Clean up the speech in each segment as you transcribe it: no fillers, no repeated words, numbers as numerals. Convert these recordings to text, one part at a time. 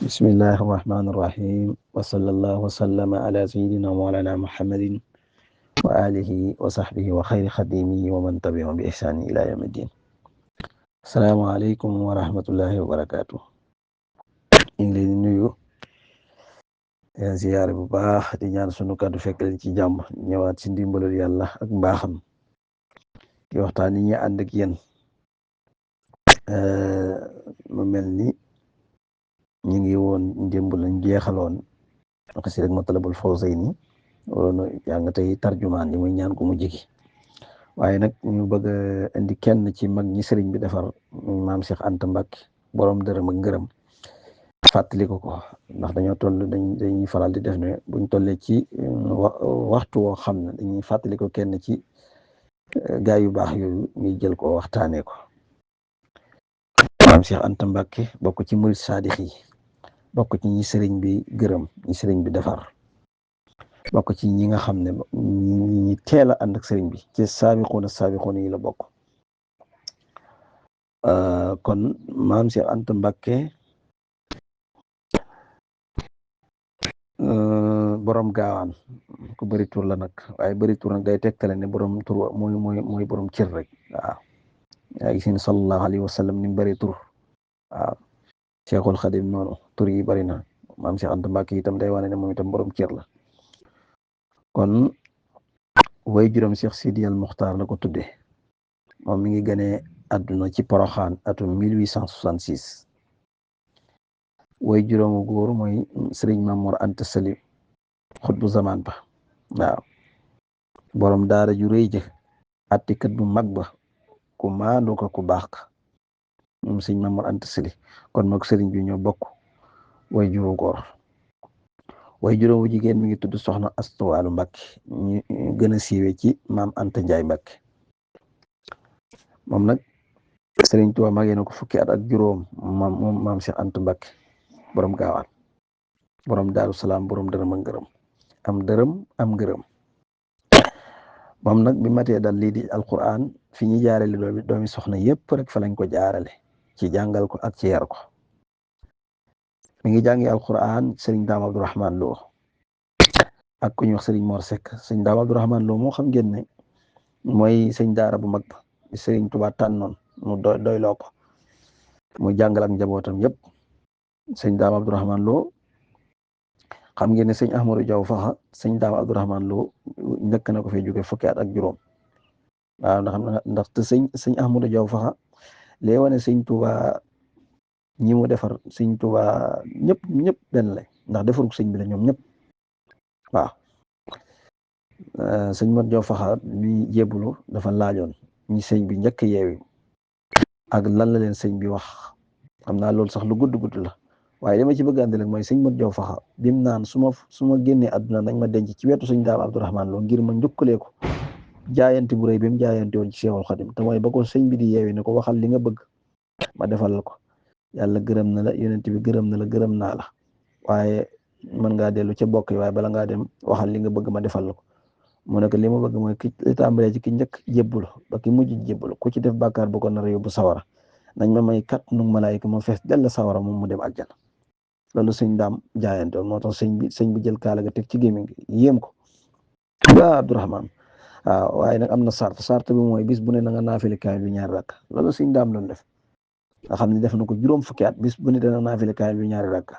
bismillahi irrahmani irrahim wa sallallahu wa sallama ala sayidina mawlana muhammadin wa alihi wa sahbihi wa xayri xadimihi wa man tabi'ahum bi ihsani ila yawmi ddin. Assalaamu aleykum wa rahmatullahi wa barakatuh. ñu ngi leen di nuyu leen ziyaare bu baax di ñaan sunu kàddu fekk leen ci jàmm, ñëwaat ci ndimbalul yàlla ak mbaaxam di waxtaan yi ñu ànd ak yéen. mu mel ni ñu ngi woon démb lañ jeexaloon xasida Matlabul Fawzayni waroon jàng tey tarjumaan li muy ñaan ko mu jigi, waaye nag ñu bëgg a indi kenn ci mag ñi sëriñ bi defar maam Cheikh Anta Mbacke borom dërëm ak ngërëm, fàttali ko ndax dañoo toll dañuy faral di def ne buñ tollee ci waxtu woo xam ne dañuy fàttali ko kenn ci gaay yu baax yooyu ñuy jël ko waxtaanee ko. maam Cheikh Anta Mbacke bokk ci murid saadix yi, bokk ci ñi sëriñ bi gërëm, ñi sëriñ bi defar, bokk ci ñi nga xam ne ñi teel a ànd ak sëriñ bi ci saabiquuna yi la bokk. kon maam Cheikh Anta Mbacke borom gaawaan ku bëri tur la nag, waaye bëri tur nag day tegtale ne borom tur mooy borom cër rek. waaw yaa ngi seen sallallahu alayhi wa sallam ni mu bëri tur. waaw Cheikhul Khadim noonu tur yi bëri na. maam Cheikh Anta Mbacke itam day wane ne moom itam borom cër la. kon way juróom Cheikh Sidi al Muxtaar la ko tuddee, moom mi ngi gënee àdduna ci Poroxaan atum 1866. way juróomu góor mooy Sëriñ Mamoor Anta Sali xutbu zaman ba. waaw borom daara ju rëy ja, attikat bu mag ba, ku maandu ko ku baax ka, moom Sëriñ Mamoor Anta Sali. kon mook sëriñ bi ñoo bokk way juru góor. way juróomu jigéen mi ngi tudd soxna Astu Waalu Mbacke, ñu gën a siiwee ci maam Anta Njaay Mbacke. moom nag Sëriñ Tuubaa magee na ko fukki at ak juróom, moom maam Cheikh Anta Mbacke borom gaawaan, borom Daaru Salaam, borom dërëm ak ngërëm, am dërëm am ngërëm. moom nag bi matee dal lii di alquran fi ñu jaarale doomi soxna yépp rek fa lañ ko jaarale ci jàngal ko ak ci yar ko. mi ngi jàngi alquran Sëriñ Daam Abdourahman Lo ak ku ñuy wax Sëriñ Mor Seck. Sëriñ Daam Abdourahman Lo moo xam ngeen ne mooy sëñ daara bu mag ba Sëriñ Tuubaa tànnoon mu doyloo ko mu jàngal ak njabootam yépp. sëñ Daam Abdourahman Lo xam ngeen ne sëñ Ahmadou Diaw Faxa sëñ Daam Abdourahman Lo njëkk na ko fee jóge fukki at ak juróom. waaw ndax te sëñ Ahmadou Diaw Faxa lee wane sëñ Tuubaa ñi mu defar sëñ Tuubaa ñëpp benn lay, ndax defarug sëñ bi la ñoom ñëpp. waaw sëñ Mat Diaw Faxa mi jébbalu dafa laajoon ñi sëñ bi njëkk yeewi ak lan la leen sëñ bi wax. xam naa loolu sax lu gudd la, waaye li ma ci bëgg a andi rek mooy sëñ Mat Diaw Faxa bim naan su ma génnee àdduna nañ ma denc ci wetu sëñ Daam Abdourahman Lo ngir ma njukkalee ko jaayante bu rëy bi mu jaayante woon ci Seexul Xadim, te mooy ba ko sëñ bi di yeewi ne ko waxal li nga bëgg ma defal la ko. yàlla gërëm na la, yonent bi gërëm na la, gërëm naa la, waaye mën ngaa dellu ca bokk yi, waaye bala ngaa dem waxal li nga bëgg ma defal la ko. mu ne ko li ma bëgg mooy ki tàmbalee ci ki njëkk jébbalu ba ki mujj jébbalu ku ci def bàkkaar bu ko nar a yóbbu sawara nañ ma may kat nu malaayika ma fees dell sawara moom mu dem aljana. loolu sëñ Daam jaayante woon moo tax sëñ bi jël kaala ga teg ci gémmiñ gi yéem ko waa Abdourahman. waaw waaye nag am na sart bi mooy bis bu ne na nga naafile kaamil bi ñaari rakk. loolu sëñ Daam doon def nga xam ne def na ko juróom fukki at, bis bu ne dana naafile kaamil bi ñaari rakk.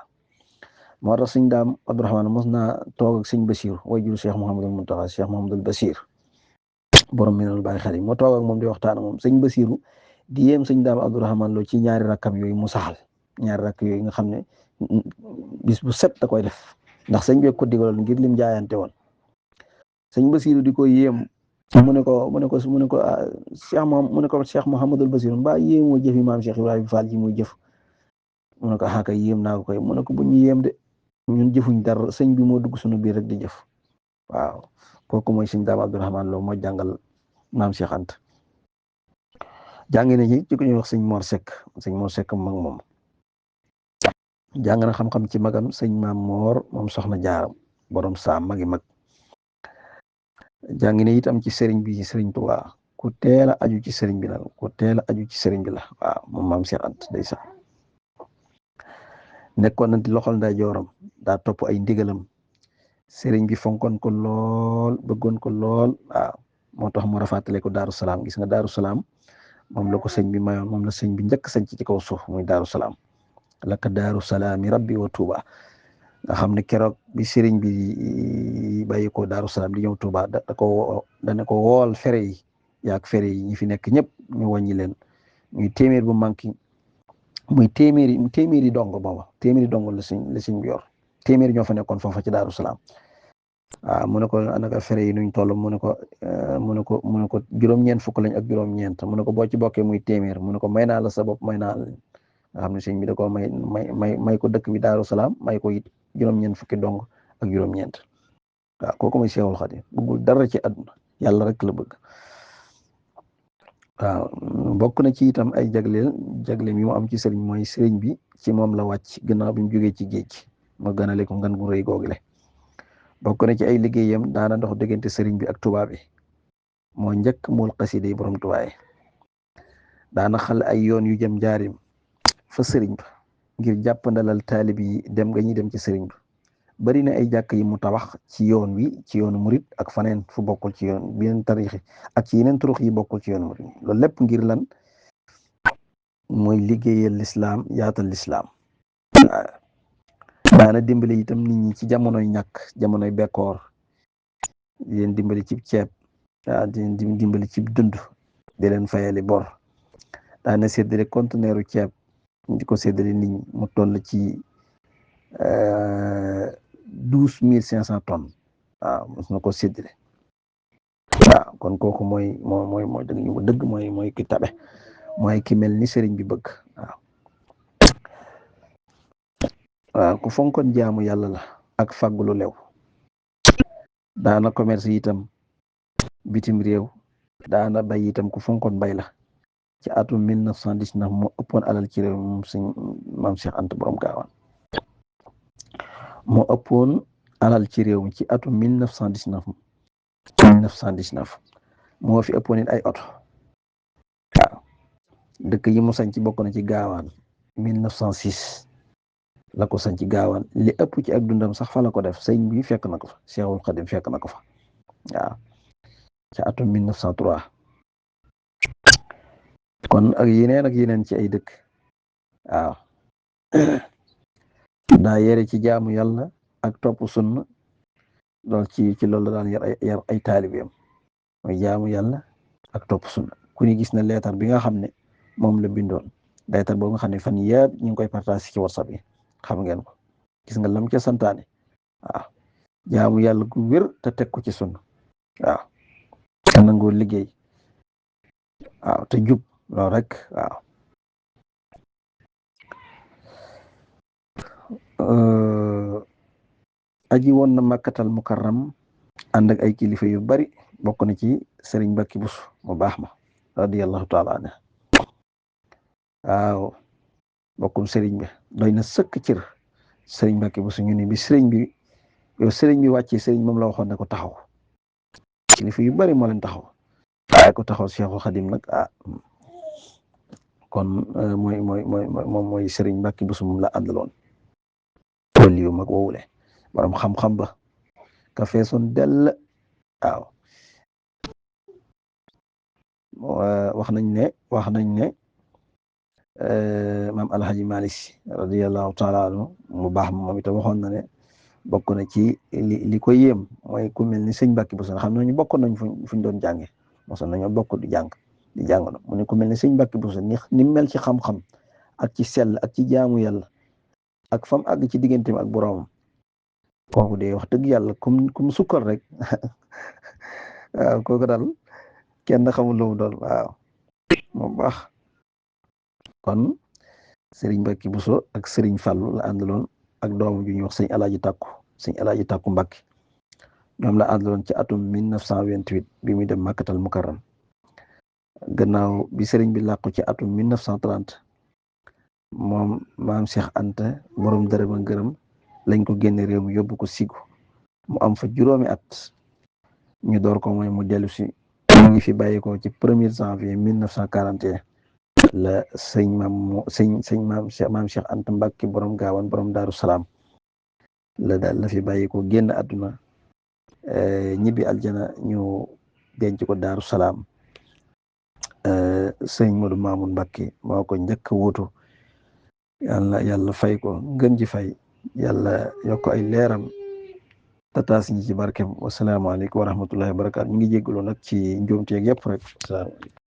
moo tax sëñ Daam Abdourahman mos naa toog ak sëñ Basiir way juru Cheikh Mouhamadul Muntaxa, Cheikh Mouhamadul Basiir borom Minanul Baaqil Xadiim, moo toog ak moom di waxtaan ak moom sëñ Basiiru di yéem sëñ Daam Abdourahman Lo ci ñaari rakkam yooyu mu saxal, ñaari rakk yooyu nga xam ne bis bu set da koy def ndax sëñ bi ko digaloon ngir lim jaayante woon. sëñ Basiiru di ko yéem mu ne ko Cheikh Mouhamadul Basiir mbaa yéemoo jëfi maam Cheikh Ibrahima Fall ji muy jëf. mu ne ko xaaka yéem naa ko koy, mu ne ko bu ñu yéem de ñun jëfuñ dara, sëñ bi moo dugg suñu biir rek di jëf. waaw kooku mooy sëñ Daam Abdourahman Lo moo jàngal maam Cheikh Anta. jàng na ci ku ñuy wax sëñ Mor Seck mag moom jàng na xam-xam ci magam sëñ Maam Moor moom soxna Jaara borom saam magi mag. jàng na itam ci sëriñ bi ci Sëriñ Tuubaa ku teel a aju ci sëriñ bi la waaw moom maam Cheikh Anta ndeysaan. nekkoon na di loxol nday jooram daa topp ay ndigalam sëriñ bi fonkoon ko lool bëggoon ko lool waaw moo tax mu rafaatale ko Daaru Salaam gis nga Daaru Salaam moom la ko sëñ bi mayoon moom la sëñ bi njëkk sañ ci kaw suuf muy Daaru Salaam laka Daaru Salaami rabbi wa Tuuba nga xam ne keroog bi sëriñ bi bàyyi ko Daaru Salaam di ñëw Tuuba dana ko wool fere yi yaag fere yi ñi fi nekk ñëpp ñu wàññi leen muy téeméer bu manqué muy téeméeri dongo booba téeméeri dongo la sëñ bi yor téeméeri ñoo fa nekkoon foofa ci Daaru Salaam waaw mu ne ko anaka fere yi nuñ toll mu ne ko juróom-ñeent fukk lañ ak juróom-ñeent mu ne ko boo ci bokkee muy téeméer mu ne ko may naa la sa bopp may naa la nga xam ne sëñ bi da ko may ko dëkk bi Daaru Salaam may ko it juróom-ñeent fukki dong ak juróom-ñeent waaw kooku mooy Seexul Xadiim bëggul dara ci àdduna yàlla rek la bëgg waaw bokk na ci itam ay jagleem yu mu am ci sëriñ mooy sëriñ bi ci moom la wàcc gannaaw bi mu jógee ci géej ma ganale ko ngan gu rëy googule bokk na ci ay liggéeyam daana dox diggante sëriñ bi ak tubaab bi moo njëkk mool xasida yi borom tubaay daana xal ay yoon yu jëm njaarim fa sëriñ ba ngir jàppandalal taalib yi dem nga ñuy dem ci sëriñ ba bari na ay jàkk yi mu tabax ci yoon wi ci yoonu murit ak faneen fu bokkul ci yoon beneen tarixi ak ci yeneen turux yi bokkul ci yoonu murit loolu lépp ngir lan mooy liggéeyal lislaam yaatal lislaam daana dimbali itam nit ñi ci jamonoy ñàkk jamonoy bekkoor di leen dimbali ci ceeb di leen dimbali ci dund di leen fayali bor daana séddale conteneuru ceeb di ko séddale nit ñi mu toll ci 12.500 tonnes waaw mos na ko séddale waaw kon kooku mooy dëgg mooy ki tabe mooy ki mel ni sëriñ bi bëgg waaw ku fonkoon jaamu yàlla la ak fàggulu lew daana commerce itam bitim réew daana bay itam ku fonkoon bay la ci atum 1919 moo ëppoon alal ci réew moom sëñ Maam Cheikh Anta borom Gaawaan moo ëppoon alal ci réew mi ci atum 1919 moo fi ëppoon it ay oto waaw dëkk yi mu sañ ci bokk na ci Gaawaan 1906 la ko sañ ci Gaawaan li ëpp ci ak dundam sax fa la ko def sëñ bi fekk na ko fa Seexul Xadim fekk na ko fa waaw ci atum 1903 kon ak yeneen ci ay dëkk waaw daa yere ci jaamu yàlla ak topp sunna lool ci loolu la daan yar ay taalibeem mooy jaamu yàlla ak topp sunna ku ni gis na leetar bi nga xam ne moom la bindoon leetar boobu nga xam ne fan yëpp ñu ngi koy partage ci WhatsApp yi xam ngeen ko gis nga lam ca santaane waaw jaamu yàlla gu wér te teg ko ci sunna waaw te nangoo liggéey waaw te jub loolu rek waaw aji woon na Makkatal Mukarram ànd ak ay kilifa yu bari bokk na ci Sëriñ Mbàkke Buso mu baax ma radiyallahu taala anhu waaw bokkum sëriñ bi doy na sëkk cër Sëriñ Mbàkke Buso ñu ne bi sëriñ bi wàccee sëriñ moom la waxoon ne ko taxaw kilifa yu bari moo leen taxaw waaye ko taxaw Seexul Xadim nag kon mooy Sëriñ Mbàkke Buso moom la àndaloon wali yu mag woowule borom xam-xam ba ka feesoon dell waaw wax nañ ne maam Alhaji Malick Sy radiyallahu taala anhu mu baax moom itam waxoon na ne bokk na ci li ko yéem mooy ku mel ni sëñ Mbàkke Buso xam nañu bokkoon nañ fuñ doon jànge mosoon nañoo bokk di jàng mu ne ku mel ni sëñ Mbàkke Buso ni mel ci xam-xam ak ci sell ak ci jaamu yàlla ak fam àgg ci digganteem ak boroomam kooku de wax dëgg yàlla kum sukkal rek waaw kooku daal kenn xamul lu mu doon waaw moom baax kon Sëriñ Mbàkke Buso ak Sëriñ Fallu la àndaloon ak doomu ju ñuy wax sëñ Alaaji Tàkku Mbàkke ñoom la àndaloon ci atum 1928 bi muy dem Makkatal Mukarram gannaaw bi sëriñ bi làqu ci atum 1930 moom maam Cheikh Anta borom dërëm ak ngërëm lañ ko génne réew mi yóbbu ko Sigu mu am fa juróomi at ñu door ko mooy mu dellu si mu ngi fi bàyyi ko ci 1er janvier 1941 la sëñ maam Cheikh Anta Mbàkke borom Gaawan borom Daaru Salaam la fi bàyyi ko génn àdduna ñibbi aljana ñu denc ko Daaru Salaam sëñ Modou Mamoun Mbàkke moo ko njëkk a wuutu yàlla fay ko ngën ji fay yàlla yokk ay leeram tataas ñi ci barkem wasalaamaaleykum wa rahmatullahi wa barakaatu ñu ngi jégalu nag ci njuumteeg yëpp rek.